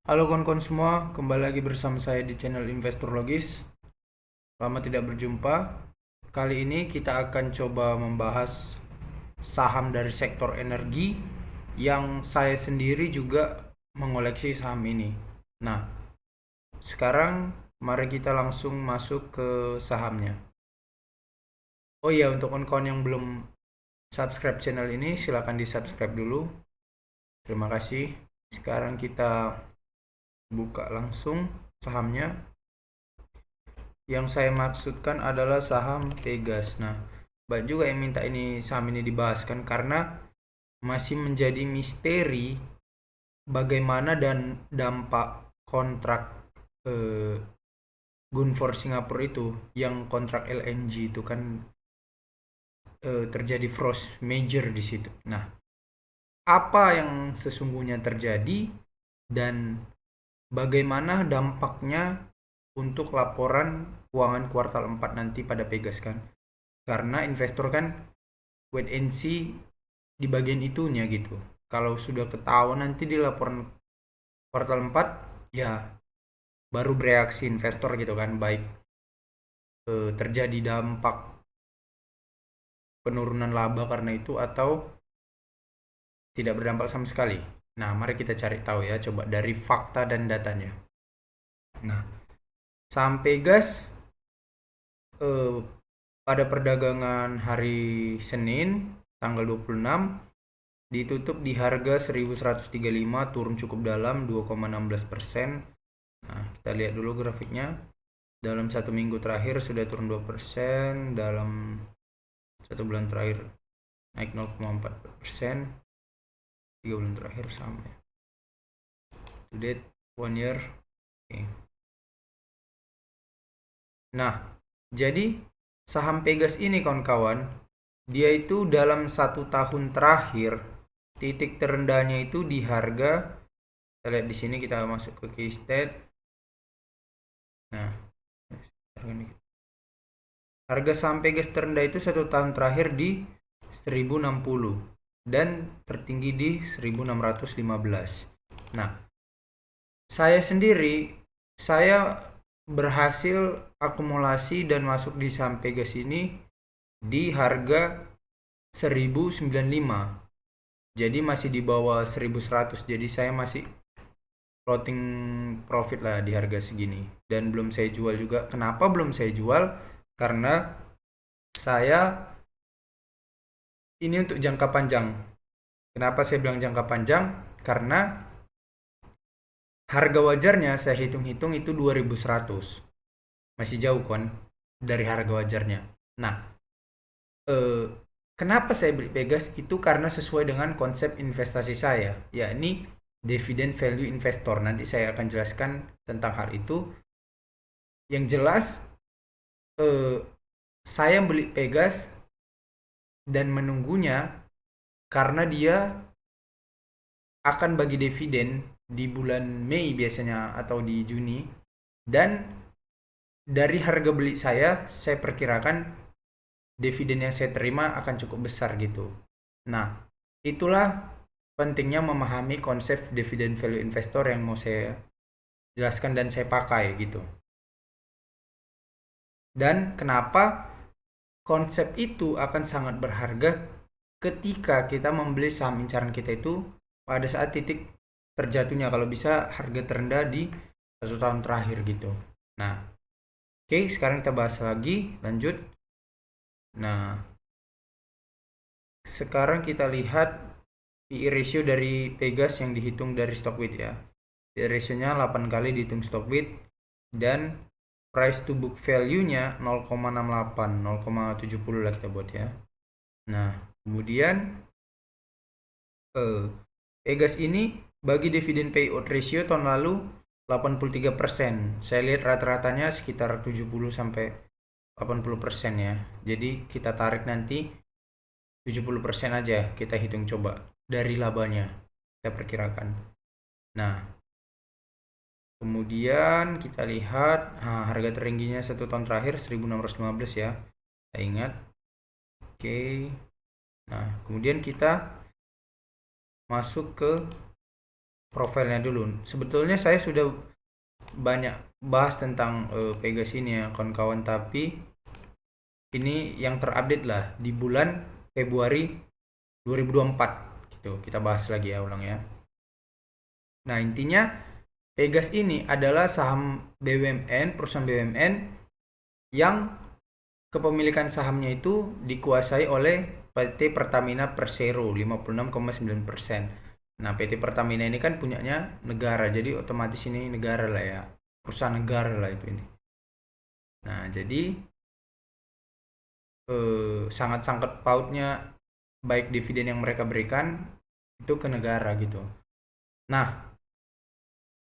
Halo kawan-kawan semua, kembali lagi bersama saya di channel Investor Logis. Lama tidak berjumpa. Kali ini kita akan coba membahas saham dari sektor energi yang saya sendiri juga mengoleksi saham ini. Nah, sekarang mari kita langsung masuk ke sahamnya. Oh iya, untuk kawan-kawan yang belum subscribe channel ini, silahkan di subscribe dulu. Terima kasih. Sekarang kita buka langsung sahamnya. Yang saya maksudkan adalah saham Pegas. Nah, banyak juga yang minta ini saham ini dibahas kan, karena masih menjadi misteri bagaimana dan dampak kontrak eh, Gunvor Singapura itu, yang kontrak LNG itu kan terjadi force major di situ. Nah, apa yang sesungguhnya terjadi dan bagaimana dampaknya untuk laporan keuangan kuartal 4 nanti pada Pegas kan? Karena investor kan wait and see di bagian itunya gitu. Kalau sudah ketahuan nanti di laporan kuartal 4 ya baru bereaksi investor gitu kan, baik terjadi dampak penurunan laba karena itu atau tidak berdampak sama sekali. Nah, mari kita cari tahu ya, coba dari fakta dan datanya. Nah, saham Pegas eh, pada perdagangan hari Senin tanggal 26 ditutup di harga 1135, turun cukup dalam 2,16%. Nah, kita lihat dulu grafiknya. Dalam satu minggu terakhir sudah turun 2%, dalam satu bulan terakhir naik 0,4%, 3 bulan terakhir sama ya. To date 1 year. Oke. Nah, jadi saham Pegas ini kawan-kawan, dia itu dalam 1 tahun terakhir titik terendahnya itu di harga, kita lihat di sini, kita masuk ke key state. Nah, harga saham Pegas terendah itu 1 tahun terakhir di 1060 dan tertinggi di 1615. Nah, saya sendiri berhasil akumulasi dan masuk di saham Pegas ini di harga 1095. Jadi masih di bawah 1100. Jadi saya masih floating profit lah di harga segini, dan belum saya jual juga. Kenapa belum saya jual? Karena saya ini untuk jangka panjang. Kenapa saya bilang jangka panjang? Karena harga wajarnya saya hitung-hitung itu 2100. Masih jauh kan dari harga wajarnya. Nah, eh, kenapa saya beli Pegas itu karena sesuai dengan konsep investasi saya, yakni dividend value investor. Nanti saya akan jelaskan tentang hal itu. Yang jelas, eh, saya beli Pegas dan menunggunya karena dia akan bagi dividen di bulan Mei biasanya atau di Juni, dan dari harga beli saya perkirakan dividen yang saya terima akan cukup besar gitu. Nah, itulah pentingnya memahami konsep dividen value investor yang mau saya jelaskan dan saya pakai gitu. Dan kenapa konsep itu akan sangat berharga ketika kita membeli saham incaran kita itu pada saat titik terjatuhnya, kalau bisa harga terendah di 1 tahun terakhir gitu. Nah, oke, sekarang kita bahas lagi, lanjut. Nah, sekarang kita lihat PE ratio dari Pegas yang dihitung dari Stockbit ya. PE ratio-nya 8 kali dihitung Stockbit, dan price to book value-nya 0,68, 0,70 lah kita buat ya. Nah, kemudian Pegas ini bagi dividen payout ratio tahun lalu 83%. Saya lihat rata-ratanya sekitar 70 sampai 80% ya. Jadi kita tarik nanti 70% aja, kita hitung coba dari labanya kita perkirakan. Nah, kemudian kita lihat harga tertingginya 1 tahun terakhir 1615 ya. Saya ingat. Oke. Nah, kemudian kita masuk ke profilnya dulu. Sebetulnya saya sudah banyak bahas tentang Pegas ini ya kawan-kawan, tapi ini yang terupdate lah di bulan Februari 2024 gitu. Kita bahas lagi ya ulang ya. Nah, intinya Pegas ini adalah saham BUMN, perusahaan BUMN yang kepemilikan sahamnya itu dikuasai oleh PT Pertamina Persero 56,9%. Nah, PT Pertamina ini kan punyanya negara, jadi otomatis ini negara lah ya, perusahaan negara lah itu ini. Nah, jadi sangat-sangat pautnya baik dividen yang mereka berikan itu ke negara gitu. Nah,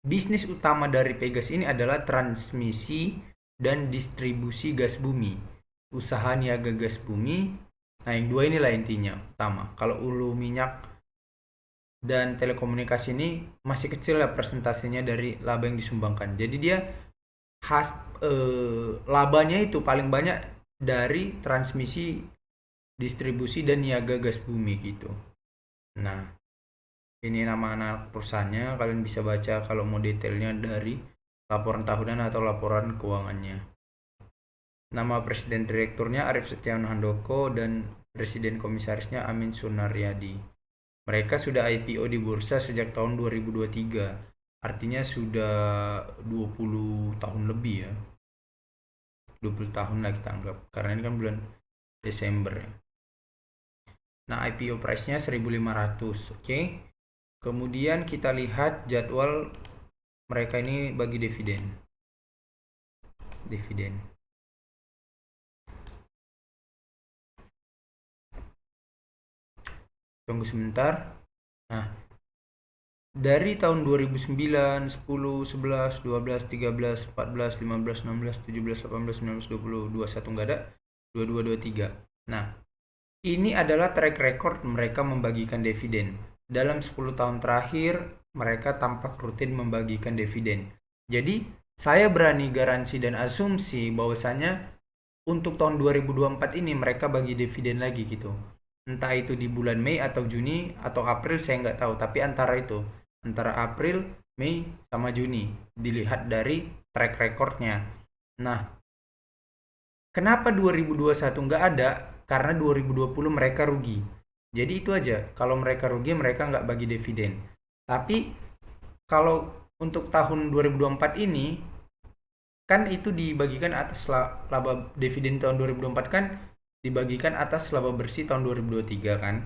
bisnis utama dari Pegas ini adalah transmisi dan distribusi gas bumi, usaha niaga gas bumi. Nah, yang dua inilah intinya utama. Kalau hulu minyak dan telekomunikasi ini masih kecil lah persentasenya dari laba yang disumbangkan. Jadi dia labanya itu paling banyak dari transmisi, distribusi dan niaga gas bumi gitu. Nah, ini nama anak perusahaannya, kalian bisa baca kalau mau detailnya dari laporan tahunan atau laporan keuangannya. Nama presiden direkturnya Arif Setiawan Handoko dan presiden komisarisnya Amin Sunaryadi. Mereka sudah IPO di bursa sejak tahun 2023. Artinya sudah 20 tahun lebih ya. 20 tahun lah kita anggap. Karena ini kan bulan Desember ya. Nah, IPO price-nya 1.500, oke. Kemudian kita lihat jadwal mereka ini bagi dividen. Tunggu sebentar. Nah, dari tahun 2009, 10, 11, 12, 13, 14, 15, 16, 17, 18, 19, 20, 21 nggak ada, 22, 23. Nah, ini adalah track record mereka membagikan dividen. Dalam 10 tahun terakhir, mereka tampak rutin membagikan dividen. Jadi, saya berani garansi dan asumsi bahwasanya untuk tahun 2024 ini mereka bagi dividen lagi gitu. Entah itu di bulan Mei atau Juni atau April, saya nggak tahu. Tapi antara itu, antara April, Mei, sama Juni. Dilihat dari track recordnya. Nah, kenapa 2021 nggak ada? Karena 2020 mereka rugi. Jadi itu aja. Kalau mereka rugi, mereka nggak bagi dividen. Tapi kalau untuk tahun 2024 ini, kan itu dibagikan atas laba dividen tahun 2024 kan dibagikan atas laba bersih tahun 2023 kan.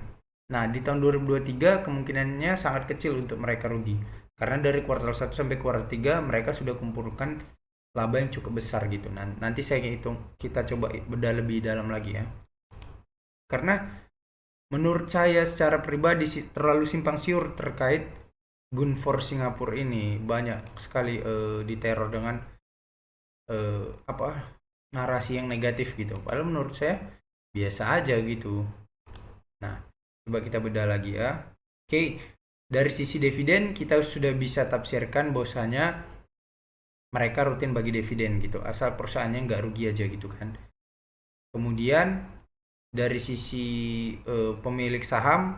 Nah, di tahun 2023 kemungkinannya sangat kecil untuk mereka rugi. Karena dari kuartal 1 sampai kuartal 3 mereka sudah kumpulkan laba yang cukup besar gitu. Nah, nanti saya hitung, kita coba bedah lebih dalam lagi ya. Karena menurut saya secara pribadi terlalu simpang siur terkait Gunvor Singapura ini, banyak sekali diteror dengan narasi yang negatif gitu. Padahal menurut saya biasa aja gitu. Nah, coba kita bedah lagi ya. Oke, dari sisi dividen kita sudah bisa tafsirkan bahwasanya mereka rutin bagi dividen gitu, asal perusahaannya nggak rugi aja gitu kan. Kemudian dari sisi pemilik saham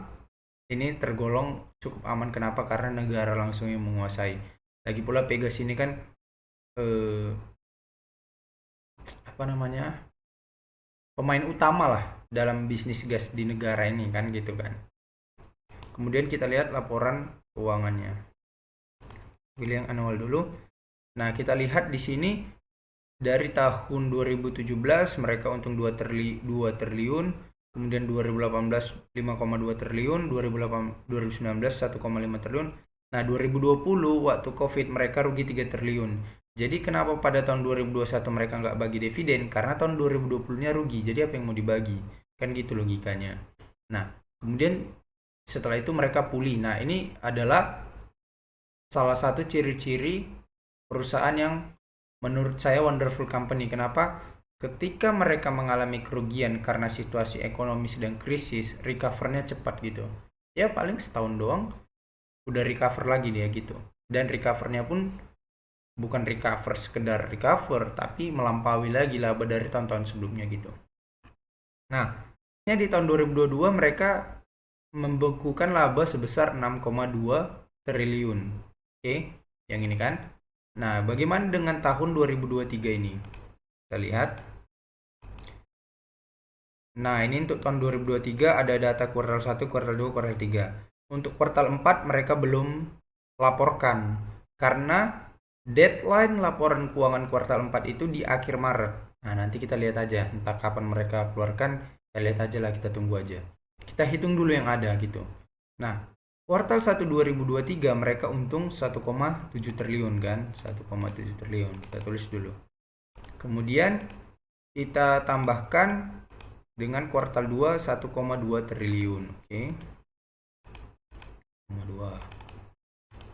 ini tergolong cukup aman. Kenapa? Karena negara langsung yang menguasai. Lagi pula Pegas ini kan pemain utama lah dalam bisnis gas di negara ini kan gitu kan. Kemudian kita lihat laporan keuangannya. Pilih yang annual dulu. Nah, kita lihat di sini dari tahun 2017 mereka untung 2 triliun, kemudian 2018 5,2 triliun, 2019 1,5 triliun. Nah, 2020 waktu Covid mereka rugi 3 triliun. Jadi kenapa pada tahun 2021 mereka nggak bagi dividen? Karena tahun 2020-nya rugi. Jadi apa yang mau dibagi? Kan gitu logikanya. Nah, kemudian setelah itu mereka pulih. Nah, ini adalah salah satu ciri-ciri perusahaan yang menurut saya wonderful company. Kenapa? Ketika mereka mengalami kerugian karena situasi ekonomi sedang krisis, recovernya cepat gitu. Ya paling setahun doang udah recover lagi dia gitu. Dan recovernya pun bukan recover sekedar recover, tapi melampaui lagi laba dari tahun-tahun sebelumnya gitu. Nah, di tahun 2022 mereka membekukan laba sebesar 6,2 triliun. Oke, yang ini kan. Nah, bagaimana dengan tahun 2023 ini? Kita lihat. Nah, ini untuk tahun 2023 ada data kuartal 1, kuartal 2, kuartal 3. Untuk kuartal 4 mereka belum laporkan karena deadline laporan keuangan kuartal 4 itu di akhir Maret. Nah, nanti kita lihat aja entah kapan mereka keluarkan, kita lihat aja lah, kita tunggu aja. Kita hitung dulu yang ada gitu. Nah, kuartal 1 2023 mereka untung 1,7 triliun kan? 1,7 triliun. Kita tulis dulu. Kemudian kita tambahkan dengan kuartal 2 1,2 triliun. Oke. 1,2.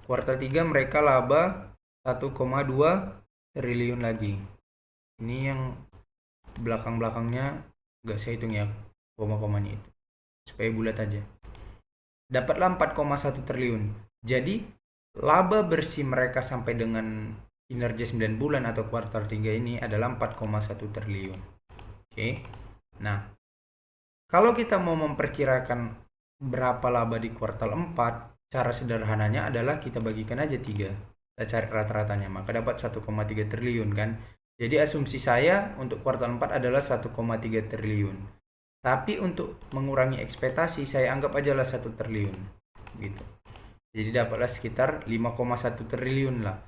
Kuartal 3 mereka laba 1,2 triliun lagi. Ini yang belakang-belakangnya nggak saya hitung ya, koma-komanya itu. Supaya bulat aja. Dapatlah 4,1 triliun. Jadi laba bersih mereka sampai dengan kinerja 9 bulan atau kuartal 3 ini adalah 4,1 triliun. Oke. Nah, kalau kita mau memperkirakan berapa laba di kuartal 4, cara sederhananya adalah kita bagikan aja 3. Kita cari rata-ratanya, maka dapat 1,3 triliun kan. Jadi asumsi saya untuk kuartal 4 adalah 1,3 triliun. Tapi untuk mengurangi ekspektasi, saya anggap aja lah 1 triliun. Gitu. Jadi dapatlah sekitar 5,1 triliun lah.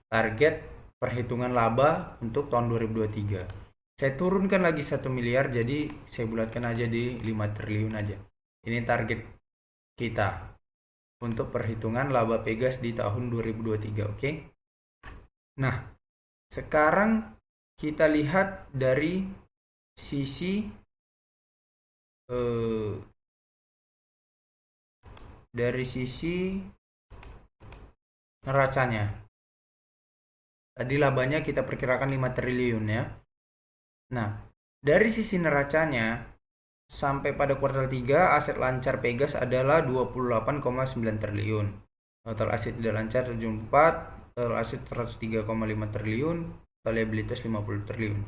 Target perhitungan laba untuk tahun 2023. Saya turunkan lagi 1 miliar, jadi saya bulatkan aja di 5 triliun aja. Ini target kita untuk perhitungan laba Pegas di tahun 2023, oke? Nah, sekarang kita lihat dari sisi neracanya. Tadi labanya kita perkirakan 5 triliun ya. Nah, dari sisi neracanya sampai pada kuartal 3 aset lancar Pegas adalah 28,9 triliun. Total aset tidak lancar 74, total aset 103,5 triliun, total liabilitas 50 triliun.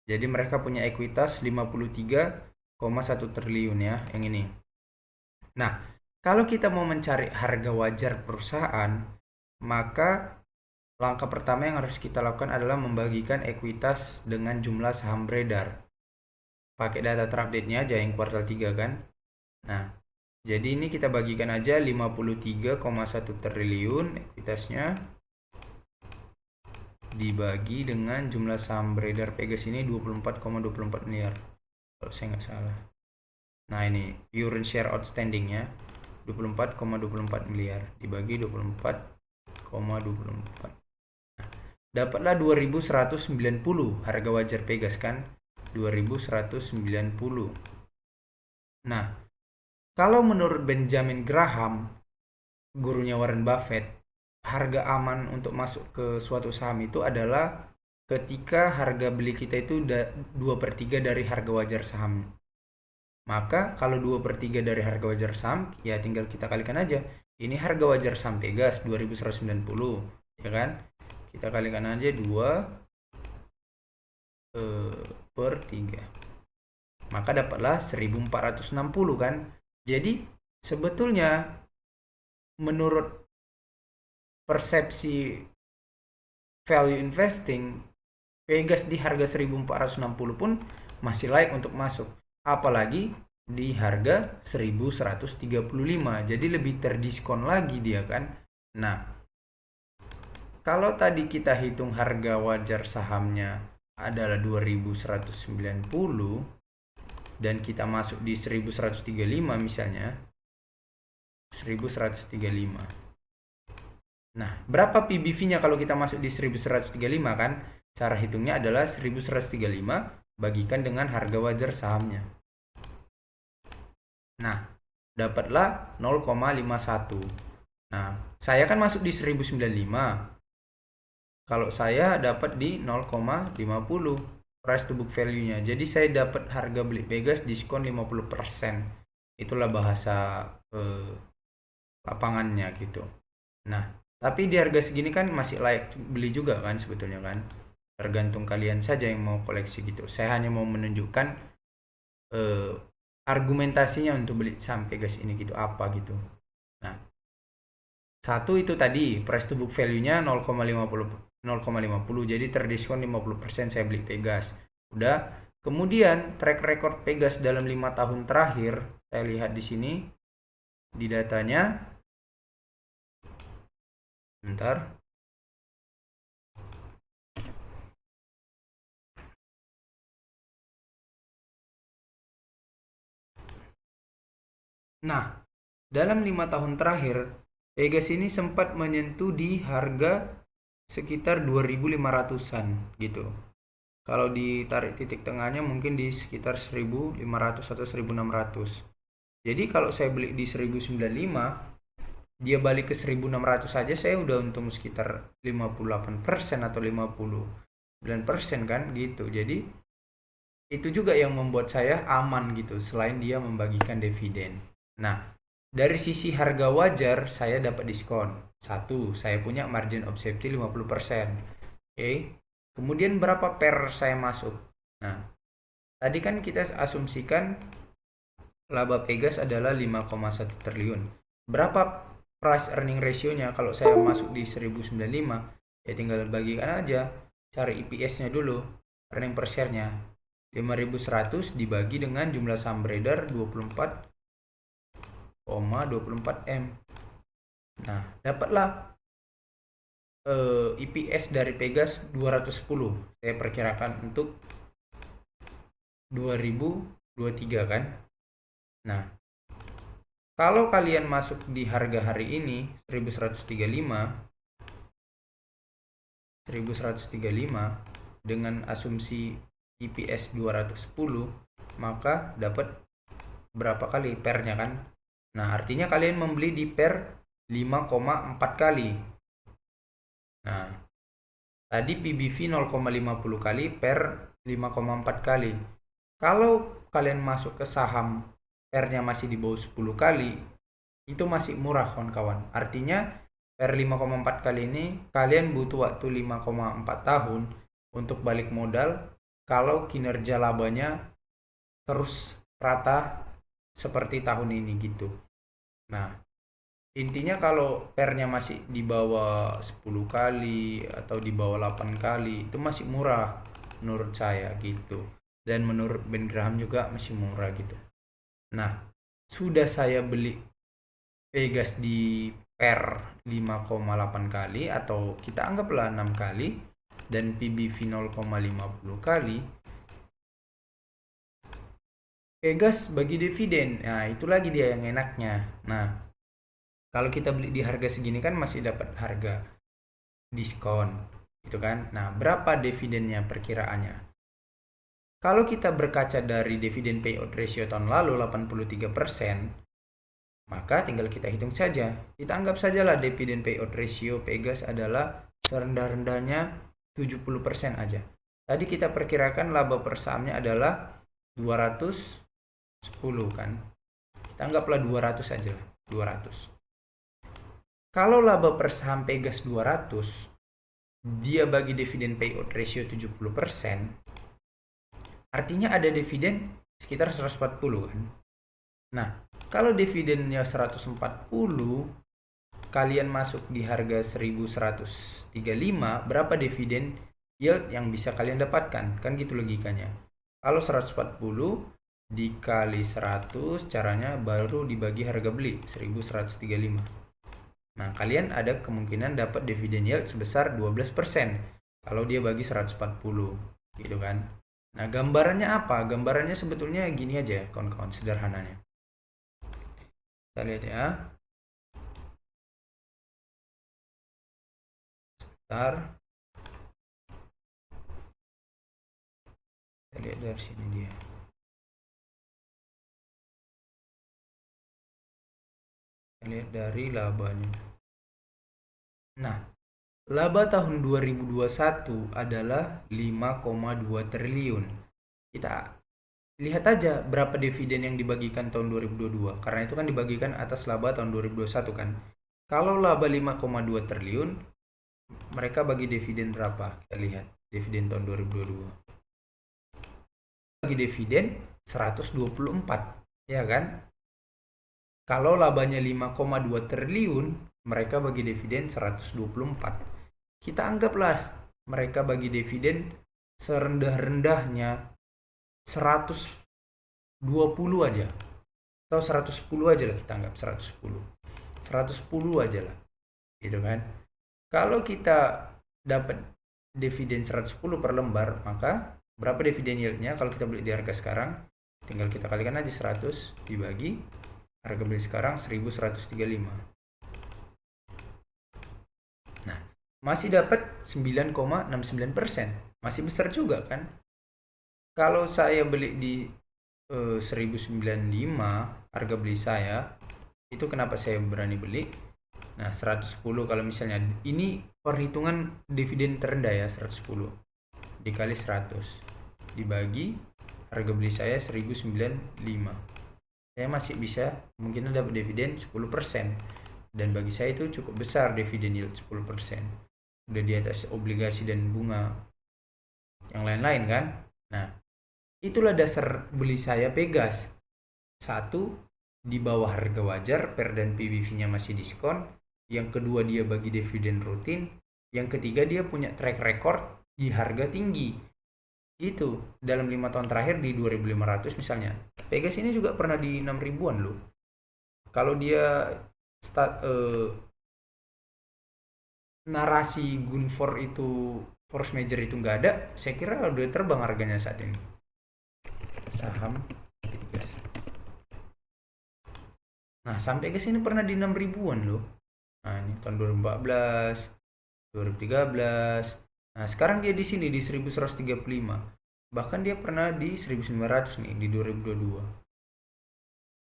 Jadi mereka punya ekuitas 53,1 triliun ya, yang ini. Nah, kalau kita mau mencari harga wajar perusahaan, maka langkah pertama yang harus kita lakukan adalah membagikan ekuitas dengan jumlah saham beredar. Pakai data terupdate-nya aja yang kuartal 3 kan. Nah, jadi ini kita bagikan aja 53,1 triliun ekuitasnya dibagi dengan jumlah saham beredar Pegas ini 24,24 miliar. Kalau saya nggak salah. Nah, ini pure share outstanding-nya 24,24 miliar dibagi 24,24. Dapatlah 2190 harga wajar Pegas kan, 2190. Nah, kalau menurut Benjamin Graham, gurunya Warren Buffett, harga aman untuk masuk ke suatu saham itu adalah ketika harga beli kita itu 2/3 dari harga wajar saham. Maka kalau 2/3 dari harga wajar saham, ya tinggal kita kalikan aja. Ini harga wajar saham Pegas 2190, ya kan? Kita kalikan aja 2/3. Maka dapatlah 1460 kan. Jadi sebetulnya menurut persepsi value investing, Pegas di harga 1460 pun masih layak untuk masuk. Apalagi di harga 1135. Jadi lebih terdiskon lagi dia kan. Nah, kalau tadi kita hitung harga wajar sahamnya adalah 2190 dan kita masuk di 1135 misalnya, 1135. Nah, berapa PBV-nya kalau kita masuk di 1135 kan? Cara hitungnya adalah 1135 bagikan dengan harga wajar sahamnya. Nah, dapatlah 0,51. Nah, saya kan masuk di 1095. Kalau saya dapat di 0,50 price to book value-nya. Jadi saya dapat harga beli Pegas diskon 50%. Itulah bahasa lapangannya gitu. Nah, tapi di harga segini kan masih layak beli juga kan sebetulnya kan. Tergantung kalian saja yang mau koleksi gitu. Saya hanya mau menunjukkan argumentasinya untuk beli saham Pegas ini gitu apa gitu. Nah, Satu itu tadi price to book value-nya 0,50, jadi terdiskon 50% saya beli Pegas. Udah. Kemudian track record Pegas dalam 5 tahun terakhir, saya lihat di sini di datanya. Bentar. Nah, dalam 5 tahun terakhir, Pegas ini sempat menyentuh di harga sekitar 2.500-an gitu. Kalau ditarik titik tengahnya mungkin di sekitar 1.500 atau 1.600. Jadi kalau saya beli di 1.095, dia balik ke 1.600 saja saya udah untung sekitar 58% atau 59% kan gitu. Jadi itu juga yang membuat saya aman gitu selain dia membagikan dividen. Nah, dari sisi harga wajar saya dapat diskon. Satu, saya punya margin of safety 50%. Oke. Kemudian berapa per saya masuk? Nah, tadi kan kita asumsikan laba Pegas adalah 5,1 triliun. Berapa price earning ratio-nya? Kalau saya masuk di 1095, ya tinggal bagikan aja. Cari EPS-nya dulu, earning per share-nya. 5.100 dibagi dengan jumlah saham beredar 24,24 M. Nah, dapatlah EPS dari Pegas 210. Saya perkirakan untuk 2023 kan. Nah, kalau kalian masuk di harga hari ini 1135 dengan asumsi EPS 210, maka dapat berapa kali pernya kan? Nah, artinya kalian membeli di per 5,4 kali. Nah, tadi PBV 0,50 kali per 5,4 kali. Kalau kalian masuk ke saham pernya masih di bawah 10 kali, itu masih murah kawan-kawan. Artinya per 5,4 kali ini kalian butuh waktu 5,4 tahun untuk balik modal kalau kinerja labanya terus rata seperti tahun ini gitu. Nah, intinya kalau pernya masih di bawah 10 kali atau di bawah 8 kali itu masih murah menurut saya gitu. Dan menurut Ben Graham juga masih murah gitu. Nah, sudah saya beli Pegas di per 5,8 kali atau kita anggaplah 6 kali dan PBV 0,50 kali. Pegas bagi dividen. Nah, itu lagi dia yang enaknya. Nah, kalau kita beli di harga segini kan masih dapat harga diskon, gitu kan. Nah, berapa dividennya perkiraannya? Kalau kita berkaca dari dividen payout ratio tahun lalu 83%, maka tinggal kita hitung saja. Kita anggap sajalah dividen payout ratio Pegas adalah serendah-rendahnya 70% aja. Tadi kita perkirakan laba per sahamnya adalah 210 kan. Kita anggaplah 200 aja lah, 200. Kalau laba per saham Pegas 200, dia bagi dividen payout ratio 70%, artinya ada dividen sekitar 140 kan. Nah, kalau dividennya 140, kalian masuk di harga 1135, berapa dividen yield yang bisa kalian dapatkan? Kan gitu logikanya. Kalau 140 dikali 100, caranya baru dibagi harga beli 1135. Nah, kalian ada kemungkinan dapat dividen yield sebesar 12% kalau dia bagi 140, gitu kan. Nah, gambarannya apa? Gambarannya sebetulnya gini aja, kawan-kawan, sederhananya. Kita lihat ya. Sebentar. Kita lihat dari sini dia. Lihat dari labanya. Nah, laba tahun 2021 adalah 5,2 triliun. Kita lihat aja berapa dividen yang dibagikan tahun 2022. Karena itu kan dibagikan atas laba tahun 2021 kan. Kalau laba 5,2 triliun, mereka bagi dividen berapa? Kita lihat dividen tahun 2022. Bagi dividen 124, ya kan? Kalau labanya 5,2 triliun, mereka bagi dividen 124. Kita anggaplah mereka bagi dividen serendah-rendahnya 120 aja. Atau 110 aja lah, kita anggap 110. 110 aja lah. Gitu kan. Kalau kita dapat dividen 110 per lembar, maka berapa dividen yieldnya kalau kita beli di harga sekarang? Tinggal kita kalikan aja 100 dibagi harga beli sekarang 1135. Nah, masih dapat 9,69%. Masih besar juga kan? Kalau saya beli di 1095 harga beli saya, itu kenapa saya berani beli? Nah, 110 kalau misalnya ini perhitungan dividen terendah ya, 110 dikali 100 dibagi harga beli saya 1095. Saya masih bisa mungkin dapat dividen 10%. Dan bagi saya itu cukup besar dividen yield 10%. Udah di atas obligasi dan bunga yang lain-lain kan. Nah, itulah dasar beli saya Pegas. Satu, di bawah harga wajar, PER dan PBV-nya masih diskon. Yang kedua, dia bagi dividen rutin. Yang ketiga, dia punya track record di harga tinggi. Itu dalam 5 tahun terakhir di 2500 misalnya. Pegas ini juga pernah di 6 ribuan loh. Kalau dia narasi Gunvor itu force major itu nggak ada, saya kira udah terbang harganya saat ini. Saham Pegas. Nah, sampai ke sini pernah di 6 ribuan loh. Nah, ini tahun 2014, 2013. Nah, sekarang dia di sini di 1135. Bahkan dia pernah di 1900 nih di 2022.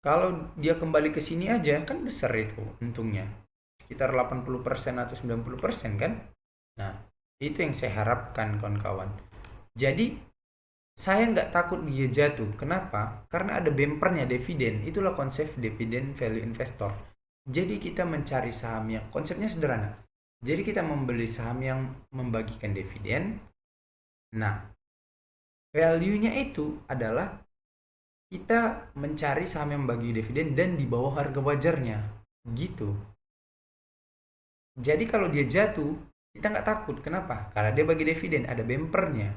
Kalau dia kembali ke sini aja kan besar itu untungnya. Sekitar 80% atau 90% kan? Nah, itu yang saya harapkan kawan-kawan. Jadi, saya nggak takut dia jatuh. Kenapa? Karena ada bempernya dividen. Itulah konsep dividen value investor. Jadi kita mencari saham yang konsepnya sederhana. Jadi kita membeli saham yang membagikan dividen. Nah, value-nya itu adalah kita mencari saham yang membagi dividen dan di bawah harga wajarnya. Gitu. Jadi kalau dia jatuh, kita nggak takut. Kenapa? Karena dia bagi dividen, ada bempernya.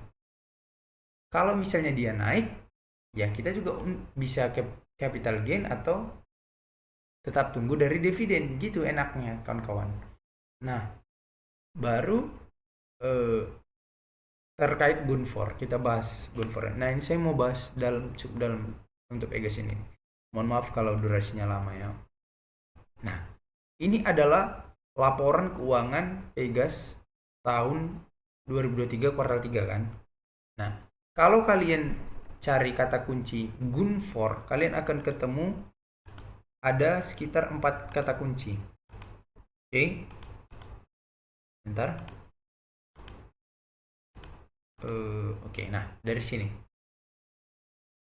Kalau misalnya dia naik, ya kita juga bisa capital gain atau tetap tunggu dari dividen. Gitu enaknya kawan-kawan. Nah, baru terkait Gunvor, kita bahas Gunvor. Nah, ini saya mau bahas cukup dalam untuk Pegas ini. Mohon maaf kalau durasinya lama ya. Nah, ini adalah laporan keuangan Pegas tahun 2023 kuartal 3 kan. Nah, kalau kalian cari kata kunci Gunvor, kalian akan ketemu ada sekitar 4 kata kunci. Oke. Bentar. Oke, nah dari sini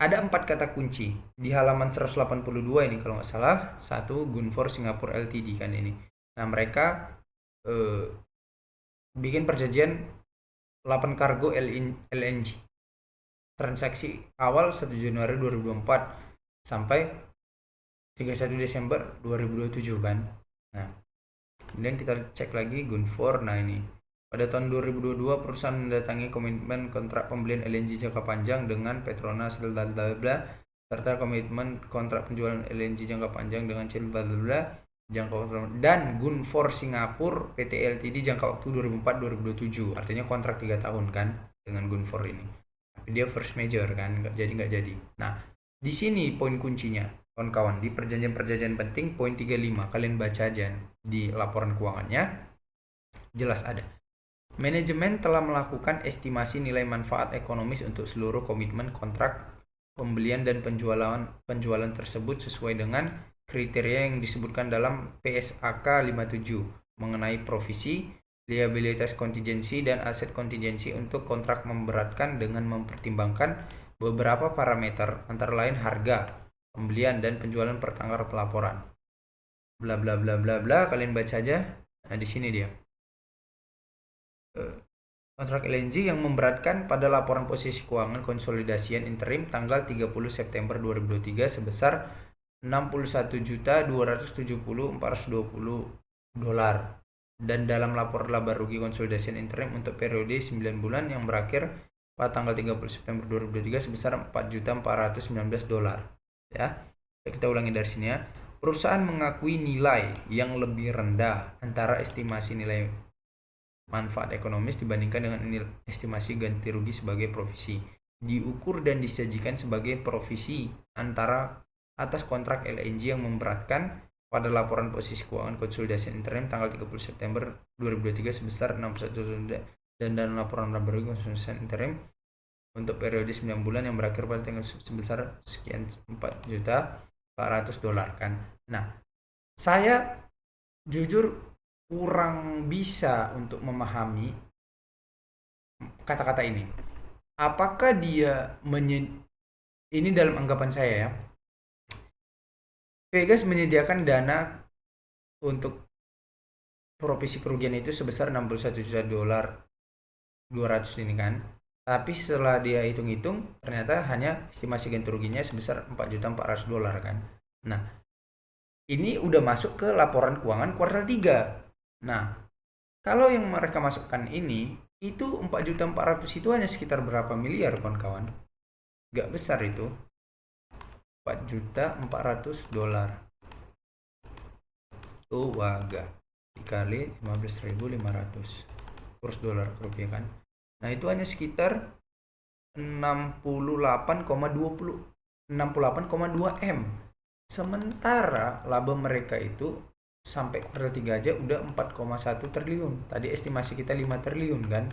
ada 4 kata kunci di halaman 182 ini kalau nggak salah. Satu, Gunvor Singapore Ltd kan ini. Nah, mereka bikin perjanjian 8 kargo LNG. Transaksi awal 1 Januari 2024 sampai 31 Desember 2027 kan. Nah, kemudian kita cek lagi Gunvor. Nah, ini pada tahun 2022 perusahaan mendatangi komitmen kontrak pembelian LNG jangka panjang dengan Petronas bla serta komitmen kontrak penjualan LNG jangka panjang dengan Shell bla jangka dan Gunvor Singapura PT Ltd jangka waktu 2004-2027. Artinya kontrak 3 tahun kan dengan Gunvor ini. Tapi dia first major kan, nggak jadi. Nah, di sini poin kuncinya kawan-kawan di perjanjian penting poin 35 kalian baca aja di laporan keuangannya jelas ada. Manajemen telah melakukan estimasi nilai manfaat ekonomis untuk seluruh komitmen kontrak pembelian dan penjualan tersebut sesuai dengan kriteria yang disebutkan dalam PSAK 57 mengenai provisi, liabilitas kontingensi dan aset kontingensi untuk kontrak memberatkan dengan mempertimbangkan beberapa parameter antara lain harga, pembelian dan penjualan per tanggal pelaporan. Bla bla bla bla bla, kalian baca aja. Nah, di sini dia. Kontrak LNG yang memberatkan pada laporan posisi keuangan konsolidasian interim tanggal 30 September 2023 sebesar 61.270.420 dolar. Dan dalam laporan laba rugi konsolidasi interim untuk periode 9 bulan yang berakhir pada tanggal 30 September 2023 sebesar 4.419 dolar. Ya, kita ulangi dari sini ya. Perusahaan mengakui nilai yang lebih rendah antara estimasi nilai manfaat ekonomis dibandingkan dengan estimasi ganti rugi sebagai provisi. Diukur dan disajikan sebagai provisi antara atas kontrak LNG yang memberatkan pada laporan posisi keuangan konsolidasi interim tanggal 30 September 2023 sebesar 61 dan dalam laporan laba rugi konsolidasi interim untuk periode 9 bulan yang berakhir pada tanggal sebesar sekian 4.400 dolar kan. Nah, saya jujur kurang bisa untuk memahami kata-kata ini. Apakah dia ini dalam anggapan saya ya, Vegas menyediakan dana untuk provisi kerugian itu sebesar 61 juta dolar 200 ini kan. Tapi setelah dia hitung-hitung ternyata hanya estimasi ganti ruginya sebesar 4.400 dolar kan. Nah, ini udah masuk ke laporan keuangan kuartal 3. Nah, kalau yang mereka masukkan ini itu 4.400 itu hanya sekitar berapa miliar kawan-kawan? Gak besar itu. 4.400 dolar itu waga dikali 15.500 kurs dolar ke rupiah kan. Nah, itu hanya sekitar 68,2 M. Sementara laba mereka itu sampai kuartal 3 aja udah 4,1 triliun. Tadi estimasi kita 5 triliun kan.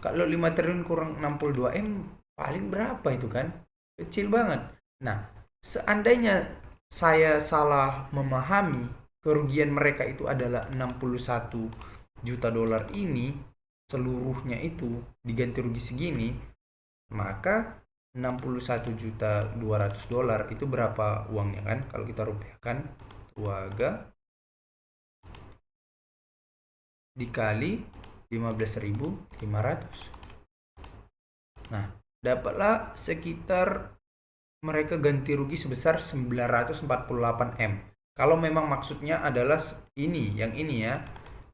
Kalau 5 triliun kurang 62 M paling berapa itu kan? Kecil banget. Nah, seandainya saya salah memahami kerugian mereka itu adalah 61 juta dolar ini, seluruhnya itu diganti rugi segini, maka 61 juta 200 dolar itu berapa uangnya kan? Kalau kita rupiahkan, waga dikali 15.500. Nah, dapatlah sekitar mereka ganti rugi sebesar 948 M. Kalau memang maksudnya adalah ini, yang ini ya.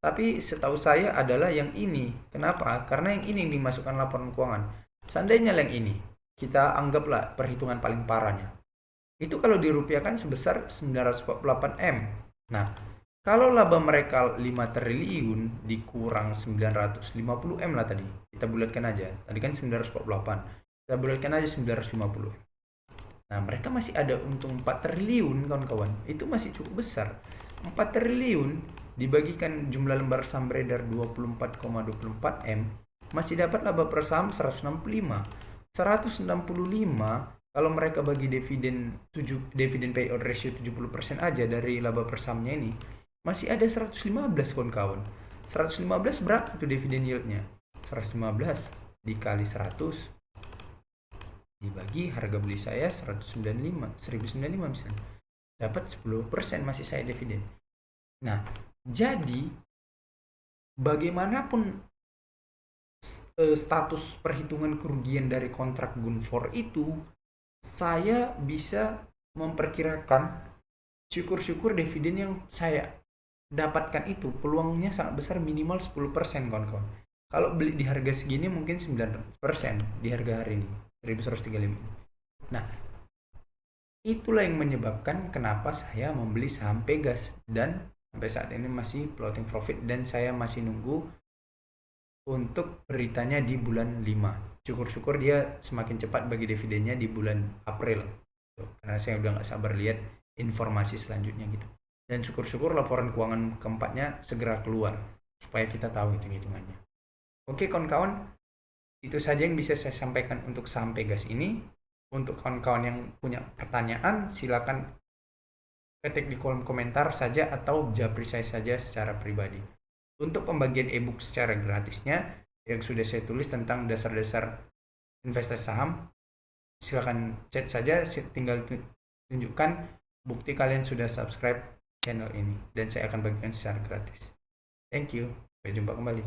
Tapi setahu saya adalah yang ini. Kenapa? Karena yang ini dimasukkan laporan keuangan. Seandainya yang ini, kita anggaplah perhitungan paling parahnya. Itu kalau dirupiahkan sebesar 948 M. Nah, kalau laba mereka 5 triliun dikurang 950 M lah tadi. Kita bulatkan aja. Tadi kan 948. Kita bulatkan aja 950. Nah, mereka masih ada untung 4 triliun kawan-kawan. Itu masih cukup besar. 4 triliun dibagikan jumlah lembar saham beredar 24,24 M, masih dapat laba per saham 165. 165 kalau mereka bagi dividen payout ratio 70% aja dari laba per sahamnya ini, masih ada 115 kawan-kawan. 115 berapa tuh dividen yieldnya? 115 dikali 100 dibagi harga beli saya 1095 misalnya, dapat 10% masih saya dividen. Nah, jadi bagaimanapun status perhitungan kerugian dari kontrak Gunvor itu, saya bisa memperkirakan syukur-syukur dividen yang saya dapatkan itu peluangnya sangat besar, minimal 10% kawan-kawan. Kalau beli di harga segini mungkin 9% di harga hari ini 1135. Nah, itulah yang menyebabkan kenapa saya membeli saham Pegas dan sampai saat ini masih floating profit, dan saya masih nunggu untuk beritanya di bulan 5. Syukur-syukur dia semakin cepat bagi dividennya di bulan April. Karena saya udah gak sabar lihat informasi selanjutnya gitu. Dan syukur-syukur laporan keuangan keempatnya segera keluar supaya kita tahu hitung-hitungannya. Oke kawan-kawan, itu saja yang bisa saya sampaikan untuk saham Pegas ini. Untuk kawan-kawan yang punya pertanyaan, silakan ketik di kolom komentar saja atau japri saya saja secara pribadi. Untuk pembagian ebook secara gratisnya yang sudah saya tulis tentang dasar-dasar investasi saham, silakan chat saja, tinggal tunjukkan bukti kalian sudah subscribe channel ini dan saya akan bagikan secara gratis. Thank you, sampai jumpa kembali.